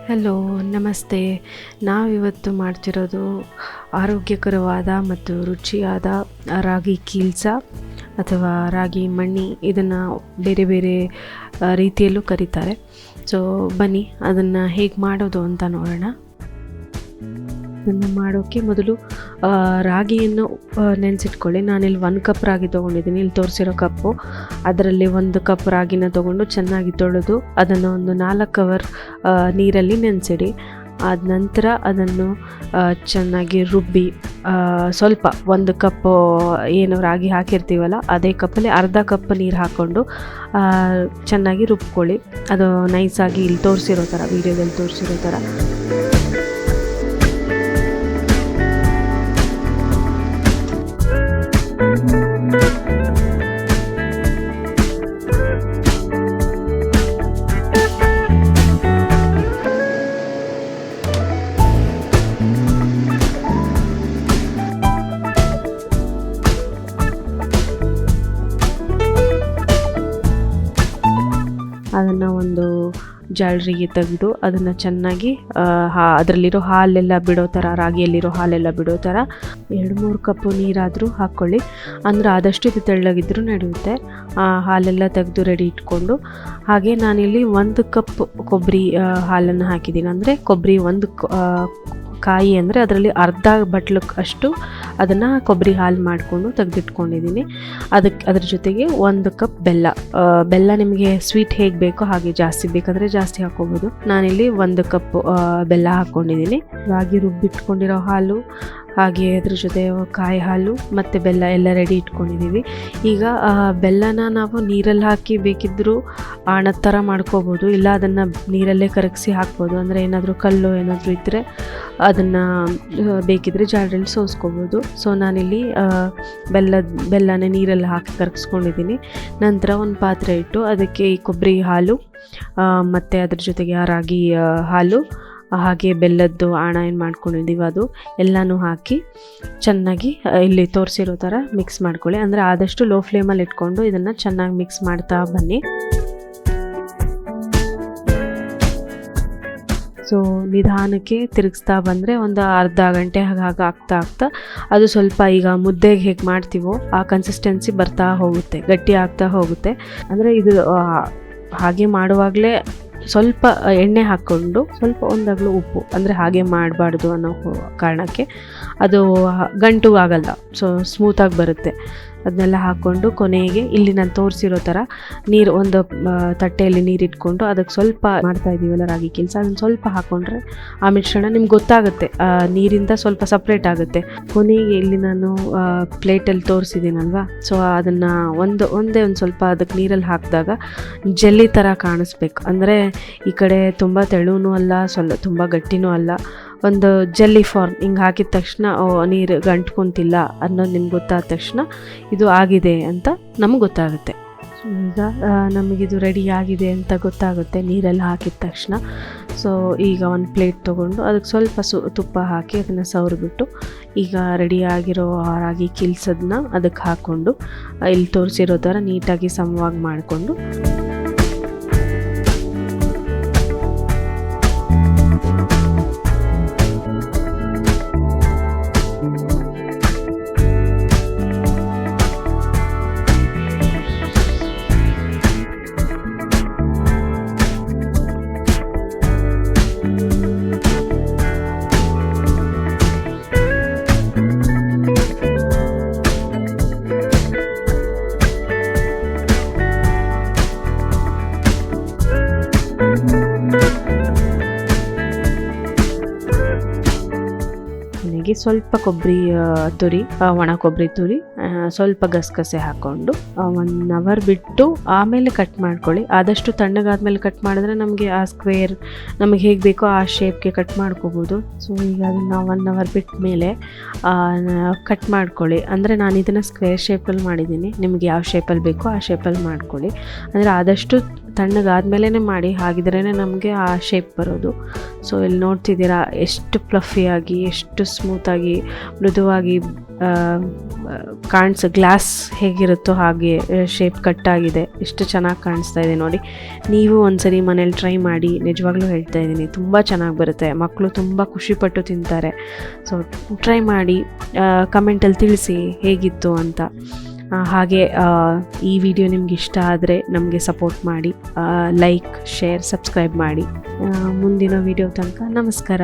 Hello, ನಮಸ್ತೆ. ನಾವಿವತ್ತು ಮಾಡ್ತಿರೋದು ಆರೋಗ್ಯಕರವಾದ ಮತ್ತು ರುಚಿಯಾದ ರಾಗಿ ಕೀಲ್ಸ ಅಥವಾ ರಾಗಿ ಮಣ್ಣಿ. ಇದನ್ನು ಬೇರೆ ಬೇರೆ ರೀತಿಯಲ್ಲೂ ಕರೀತಾರೆ. ಸೊ ಬನ್ನಿ ಅದನ್ನು ಹೇಗೆ ಮಾಡೋದು ಅಂತ ನೋಡೋಣ. ಅದನ್ನು ಮಾಡೋಕ್ಕೆ ಮೊದಲು ರಾಗಿಯನ್ನು ನೆನೆಸಿಟ್ಕೊಳ್ಳಿ. ನಾನಿಲ್ಲಿ 1 ಕಪ್ ರಾಗಿ ತೊಗೊಂಡಿದ್ದೀನಿ. ಇಲ್ಲಿ ತೋರಿಸಿರೋ ಕಪ್ಪು, ಅದರಲ್ಲಿ 1 ಕಪ್ ರಾಗಿನ ತೊಗೊಂಡು ಚೆನ್ನಾಗಿ ತೊಳೆದು ಅದನ್ನು ಒಂದು 4 ಅವರ್ ನೀರಲ್ಲಿ ನೆನೆಸಿಡಿ. ಆದ ನಂತರ ಅದನ್ನು ಚೆನ್ನಾಗಿ ರುಬ್ಬಿ ಸ್ವಲ್ಪ 1 ಕಪ್ ಏನು ರಾಗಿ ಹಾಕಿರ್ತೀವಲ್ಲ ಅದೇ ಕಪ್ಪಲ್ಲಿ ಅರ್ಧ ಕಪ್ ನೀರು ಹಾಕ್ಕೊಂಡು ಚೆನ್ನಾಗಿ ರುಬ್ಕೊಳ್ಳಿ. ಅದು ನೈಸಾಗಿ ಇಲ್ಲಿ ತೋರಿಸಿರೋ ಥರ, ವೀಡಿಯೋದಲ್ಲಿ ತೋರಿಸಿರೋ ಥರ. ಅದನ್ನು ಒಂದು ಜಾಲರಿಗೆ ತೆಗೆದು ಅದನ್ನು ಚೆನ್ನಾಗಿ ಅದರಲ್ಲಿರೋ ಹಾಲೆಲ್ಲ ಬಿಡೋ ಥರ, ರಾಗಿಯಲ್ಲಿರೋ ಹಾಲೆಲ್ಲ ಬಿಡೋ ಥರ 2-3 ಕಪ್ಪು ನೀರಾದರೂ ಹಾಕ್ಕೊಳ್ಳಿ. ಅಂದರೆ ಆದಷ್ಟು ಇದು ತೆಳ್ಳಗಿದ್ರೂ ನಡೆಯುತ್ತೆ. ಹಾಲೆಲ್ಲ ತೆಗೆದು ರೆಡಿ ಇಟ್ಕೊಂಡು, ಹಾಗೆ ನಾನಿಲ್ಲಿ 1 ಕಪ್ ಕೊಬ್ಬರಿ ಹಾಲನ್ನು ಹಾಕಿದ್ದೀನಿ. ಅಂದರೆ ಕೊಬ್ಬರಿ 1 ಕಾಯಿ ಅಂದರೆ ಅದರಲ್ಲಿ ಅರ್ಧ ಬಟ್ಲಕ್ಕೆ ಅಷ್ಟು ಅದನ್ನು ಕೊಬ್ಬರಿ ಹಾಲು ಮಾಡಿಕೊಂಡು ತೆಗೆದಿಟ್ಕೊಂಡಿದ್ದೀನಿ. ಅದ್ರ ಜೊತೆಗೆ 1 ಕಪ್ ಬೆಲ್ಲ ನಿಮಗೆ ಸ್ವೀಟ್ ಹೇಗೆ ಬೇಕೋ ಹಾಗೆ, ಜಾಸ್ತಿ ಬೇಕಾದರೆ ಜಾಸ್ತಿ ಹಾಕ್ಕೋಬೋದು. ನಾನಿಲ್ಲಿ 1 ಕಪ್ ಬೆಲ್ಲ ಹಾಕ್ಕೊಂಡಿದ್ದೀನಿ. ರಾಗಿ ರುಬ್ಬಿಟ್ಕೊಂಡಿರೋ ಹಾಲು, ಹಾಗೆ ಅದ್ರ ಜೊತೆ ಕಾಯಿ ಹಾಲು ಮತ್ತು ಬೆಲ್ಲ ಎಲ್ಲ ರೆಡಿ ಇಟ್ಕೊಂಡಿದ್ದೀವಿ. ಈಗ ಬೆಲ್ಲನ ನಾವು ನೀರಲ್ಲಿ ಹಾಕಿ ಬೇಕಿದ್ದರೂ ಆಣದ ಥರ ಮಾಡ್ಕೋಬೋದು, ಇಲ್ಲ ಅದನ್ನು ನೀರಲ್ಲೇ ಕರಗಿಸಿ ಹಾಕ್ಬೋದು. ಅಂದರೆ ಏನಾದರೂ ಕಲ್ಲು ಏನಾದರೂ ಇದ್ದರೆ ಅದನ್ನು ಬೇಕಿದ್ದರೆ ಜಾಲರಲ್ಲಿ ಸೋಸ್ಕೋಬೋದು. ಸೊ ನಾನಿಲ್ಲಿ ಬೆಲ್ಲನೇ ನೀರಲ್ಲಿ ಹಾಕಿ ಕರಗಿಸ್ಕೊಂಡಿದ್ದೀನಿ. ನಂತರ ಒಂದು ಪಾತ್ರೆ ಇಟ್ಟು ಅದಕ್ಕೆ ಈ ಕೊಬ್ಬರಿ ಹಾಲು ಮತ್ತು ಅದ್ರ ಜೊತೆಗೆ ರಾಗಿ ಹಾಲು, ಹಾಗೆ ಬೆಲ್ಲದ್ದು ಆಣ ಏನು ಮಾಡ್ಕೊಂಡಿದ್ದೀವಿ ಅದು ಎಲ್ಲನೂ ಹಾಕಿ ಚೆನ್ನಾಗಿ ಇಲ್ಲಿ ತೋರಿಸಿರೋ ಥರ ಮಿಕ್ಸ್ ಮಾಡ್ಕೊಳ್ಳಿ. ಅಂದರೆ ಆದಷ್ಟು ಲೋ ಫ್ಲೇಮಲ್ಲಿ ಇಟ್ಕೊಂಡು ಇದನ್ನು ಚೆನ್ನಾಗಿ ಮಿಕ್ಸ್ ಮಾಡ್ತಾ ಬನ್ನಿ. ಸೊ ನಿಧಾನಕ್ಕೆ ತಿರುಗಿಸ್ತಾ ಬಂದರೆ ಒಂದು ಅರ್ಧ ಗಂಟೆ ಹಾಗೆ ಆಗ್ತಾ ಅದು ಸ್ವಲ್ಪ, ಈಗ ಮುದ್ದೆಗೆ ಹೇಗೆ ಮಾಡ್ತೀವೋ ಆ ಕನ್ಸಿಸ್ಟೆನ್ಸಿ ಬರ್ತಾ ಹೋಗುತ್ತೆ, ಗಟ್ಟಿ ಆಗ್ತಾ ಹೋಗುತ್ತೆ. ಅಂದರೆ ಇದು ಹಾಗೆ ಮಾಡುವಾಗಲೇ ಸ್ವಲ್ಪ ಎಣ್ಣೆ ಹಾಕ್ಕೊಂಡು ಸ್ವಲ್ಪ ಒಂದಾಗಲೂ ಉಪ್ಪು, ಅಂದರೆ ಹಾಗೆ ಮಾಡಬಾರ್ದು ಅನ್ನೋ ಕಾರಣಕ್ಕೆ ಅದು ಗಂಟು ಆಗಲ್ಲ, ಸೊ ಸ್ಮೂತಾಗಿ ಬರುತ್ತೆ. ಅದನ್ನೆಲ್ಲ ಹಾಕ್ಕೊಂಡು ಕೊನೆಗೆ ಇಲ್ಲಿ ನಾನು ತೋರಿಸಿರೋ ಥರ ನೀರು, ಒಂದು ತಟ್ಟೆಯಲ್ಲಿ ನೀರಿಟ್ಕೊಂಡು ಅದಕ್ಕೆ ಸ್ವಲ್ಪ ಮಾಡ್ತಾ ಇದ್ದೀವಲ್ಲ ರಾಗಿ ಕೀಲ್ಸ, ಅದನ್ನು ಸ್ವಲ್ಪ ಹಾಕ್ಕೊಂಡ್ರೆ ಆ ಮಿಶ್ರಣ ನಿಮ್ಗೆ ಗೊತ್ತಾಗುತ್ತೆ, ನೀರಿಂದ ಸ್ವಲ್ಪ ಸಪ್ರೇಟ್ ಆಗುತ್ತೆ. ಕೊನೆಗೆ ಇಲ್ಲಿ ನಾನು ಪ್ಲೇಟಲ್ಲಿ ತೋರಿಸಿದ್ದೀನಲ್ವ, ಸೊ ಅದನ್ನು ಒಂದೇ ಸ್ವಲ್ಪ ಅದಕ್ಕೆ ನೀರಲ್ಲಿ ಹಾಕಿದಾಗ ಜೆಲ್ಲಿ ಥರ ಕಾಣಿಸ್ಬೇಕು. ಅಂದರೆ ಈ ಕಡೆ ತುಂಬ ತೆಳುವೂ ಅಲ್ಲ, ತುಂಬ ಗಟ್ಟಿನೂ ಅಲ್ಲ, ಒಂದು ಜೆಲ್ಲಿ ಫಾರ್ಮ್. ಹಿಂಗೆ ಹಾಕಿದ ತಕ್ಷಣ ನೀರು ಗಂಟ್ಕೊಂತಿಲ್ಲ ಅನ್ನೋದು ನಿಮ್ಗೆ ಗೊತ್ತಾದ ತಕ್ಷಣ ಇದು ಆಗಿದೆ ಅಂತ ನಮ್ಗೆ ಗೊತ್ತಾಗುತ್ತೆ. ಈಗ ನಮಗಿದು ರೆಡಿ ಆಗಿದೆ ಅಂತ ಗೊತ್ತಾಗುತ್ತೆ ನೀರೆಲ್ಲ ಹಾಕಿದ ತಕ್ಷಣ. ಸೊ ಈಗ ಒಂದು ಪ್ಲೇಟ್ ತೊಗೊಂಡು ಅದಕ್ಕೆ ಸ್ವಲ್ಪ ತುಪ್ಪ ಹಾಕಿ ಅದನ್ನು ಸವರ್ಬಿಟ್ಟು ಈಗ ರೆಡಿ ಆಗಿರೋ ರಾಗಿ ಕೀಲ್ಸೋದನ್ನ ಅದಕ್ಕೆ ಹಾಕ್ಕೊಂಡು ಇಲ್ಲಿ ತೋರಿಸಿರೋ ಥರ ನೀಟಾಗಿ ಸಮವಾಗಿ ಮಾಡಿಕೊಂಡು ಸ್ವಲ್ಪ ಕೊಬ್ಬರಿ ತುರಿ, ಒಣ ಕೊಬ್ಬರಿ ತುರಿ, ಸ್ವಲ್ಪ ಗಸಗಸೆ ಹಾಕ್ಕೊಂಡು 1 ಅವರ್ ಬಿಟ್ಟು ಆಮೇಲೆ ಕಟ್ ಮಾಡ್ಕೊಳ್ಳಿ. ಆದಷ್ಟು ತಣ್ಣಗಾದ್ಮೇಲೆ ಕಟ್ ಮಾಡಿದ್ರೆ ನಮಗೆ ಆ ಸ್ಕ್ವೇರ್ ನಮಗೆ ಹೇಗೆ ಬೇಕೋ ಆ ಶೇಪ್ಗೆ ಕಟ್ ಮಾಡ್ಕೋಬೋದು. ಸೊ ಈಗ ಅದನ್ನು 1 ಅವರ್ ಬಿಟ್ಟ ಮೇಲೆ ಕಟ್ ಮಾಡ್ಕೊಳ್ಳಿ. ಅಂದರೆ ನಾನು ಇದನ್ನು ಸ್ಕ್ವೇರ್ ಶೇಪಲ್ಲಿ ಮಾಡಿದ್ದೀನಿ, ನಿಮಗೆ ಯಾವ ಶೇಪಲ್ಲಿ ಬೇಕೋ ಆ ಶೇಪಲ್ಲಿ ಮಾಡ್ಕೊಳ್ಳಿ. ಅಂದರೆ ಆದಷ್ಟು ತಣ್ಣಗಾದ್ಮೇಲೆ ಮಾಡಿ, ಹಾಗಿದ್ರೇ ನಮಗೆ ಆ ಶೇಪ್ ಬರೋದು. ಸೊ ಇಲ್ಲಿ ನೋಡ್ತಿದ್ದೀರಾ ಎಷ್ಟು ಫ್ಲಫಿಯಾಗಿ, ಎಷ್ಟು ಸ್ಮೂತಾಗಿ, ಮೃದುವಾಗಿ ಗ್ಲಾಸ್ ಹೇಗಿರುತ್ತೋ ಹಾಗೆ ಶೇಪ್ ಕಟ್ಟಾಗಿದೆ. ಎಷ್ಟು ಚೆನ್ನಾಗಿ ಕಾಣಿಸ್ತಾ ಇದೆ ನೋಡಿ. ನೀವು ಒಂದ್ಸರಿ ಮನೇಲಿ ಟ್ರೈ ಮಾಡಿ, ನಿಜವಾಗ್ಲೂ ಹೇಳ್ತಾ ಇದ್ದೀನಿ, ತುಂಬ ಚೆನ್ನಾಗಿ ಬರುತ್ತೆ. ಮಕ್ಕಳು ತುಂಬ ಖುಷಿಪಟ್ಟು ತಿಂತಾರೆ. ಸೊ ಟ್ರೈ ಮಾಡಿ, ಕಮೆಂಟಲ್ಲಿ ತಿಳಿಸಿ ಹೇಗಿತ್ತು ಅಂತ. ಹಾಗೆ ಈ ವಿಡಿಯೋ ನಿಮ್ಗೆ ಇಷ್ಟ ಆದರೆ ನಮಗೆ ಸಪೋರ್ಟ್ ಮಾಡಿ, ಲೈಕ್, ಶೇರ್, ಸಬ್ಸ್ಕ್ರೈಬ್ ಮಾಡಿ. ಮುಂದಿನ ವಿಡಿಯೋ ತನಕ ನಮಸ್ಕಾರ.